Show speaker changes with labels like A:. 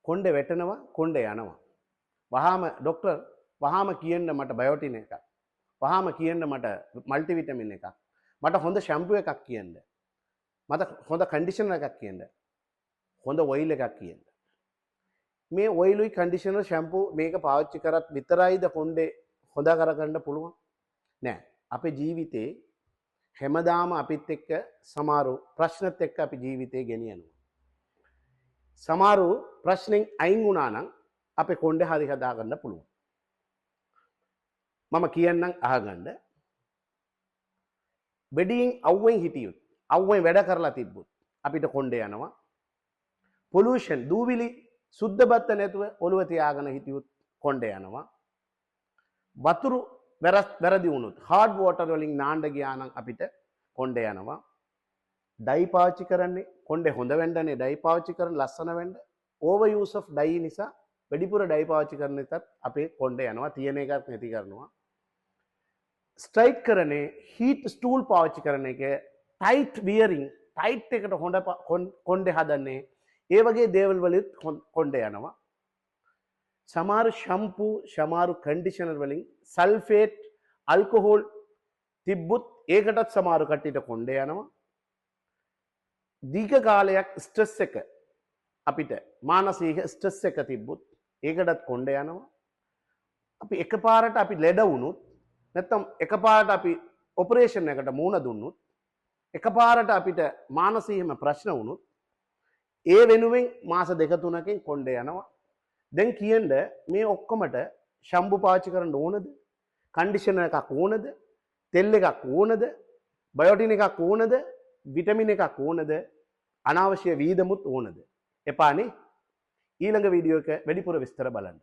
A: කොණ්ඩේ වැටෙනවා කොණ්ඩේ යනවා. වහාම ડોක්ටර් වහාම කියන්න මට බයෝටින් එකක්. වහාම කියන්න මට මල්ටි විටමින් එකක්. මට හොඳ ෂැම්පූ එකක් කියන්න. මට හොඳ කන්ඩිෂනර් එකක් කියන්න. හොඳ ඔයිල් එකක් කියන්න. මේ ඔයිලුයි කන්ඩිෂනර් ෂැම්පූ මේක පාවිච්චි කරත් විතරයිද කොණ්ඩේ හොඳ කරගන්න පුළුවන්? නෑ. අපේ ජීවිතේ හැමදාම අපිත් එක්ක සමහරු ප්‍රශ්නත් එක්ක අපි ජීවිතේ ගෙනියනවා. සමහරු ප්‍රශ්නෙන් අයින් වුණා නම් අපේ කොණ්ඩේ හරි හදාගන්න පුළුවන්. මම කියන්නම් අහගන්න. බෙඩියෙන් අවුවෙන් හිටියොත් අවුවෙන් වැඩ කරලා තිබ්බොත් අපිට කොණ්ඩේ යනවා. පොලියුෂන් දූවිලි සුද්ධ බත්ත නැතුව ඔළුව තියාගෙන හිටියොත් කොණ්ඩේ යනවා. වතුරු වැරදි වුණොත් හાર્ඩ් වෝටර් වලින් නාන්න ගියා නම් අපිට කොණ්ඩේ යනවා. ඩයි පාවිච්චි කරන්නේ කොණ්ඩේ හොඳ වෙන්නනේ ඩයි පාවිච්චි කරන ලස්සන වෙන්න. ඕවර් යූස් ඔෆ් ඩයි නිසා වැඩිපුර ඩයි පාවිච්චි කරන එකත් අපේ කොණ්ඩේ යනවා. තියෙන එකක් නැති කරනවා. ස්ට්‍රයිට් කරන්නේ හීට් ස්ටූල් පාවිච්චි කරන එක ටයිට් වියරින් ටයිට් එකට හොඳ කොණ්ඩේ හදන්නේ ඒ වගේ දේවල් වලින් කොණ්ඩේ යනවා. සමහර ෂැම්පූ සමහර කන්ඩිෂනර් වලින් සල්ෆේට් ඇල්කොහොල් තිබ්බොත් ඒකටත් සමහර කට්ටියට කොණ්ඩේ යනවා. දීර්ඝ කාලයක් ස්ට්‍රෙස් එක අපිට මානසික ස්ට්‍රෙස් එක තිබ්බොත් ඒකටත් කොණ්ඩේ යනවා. අපි එකපාරට අපි ලෙඩ වුණොත් නැත්නම් එකපාරට අපි ඔපරේෂන් එකට මුහුණ දුන්නොත් එකපාරට අපිට මානසිකම ප්‍රශ්න වුණොත් ඒ වෙනුවෙන් මාස දෙක තුනකින් කොණ්ඩේ යනවා. දැන් කියන්න මේ ඔක්කොමට ෂැම්පූ පාවිච්චි කරන්න ඕනද? කන්ඩිෂනර් එකක් ඕනද? තෙල් එකක් ඕනද? බයෝටින් එකක් ඕනද? විටමින් එකක් ඕනද? අනාවශ්‍ය වීදමුත් ඕනද? එපානේ ඊළඟ වීඩියෝ එක වැඩිපුර විස්තර බලන්න.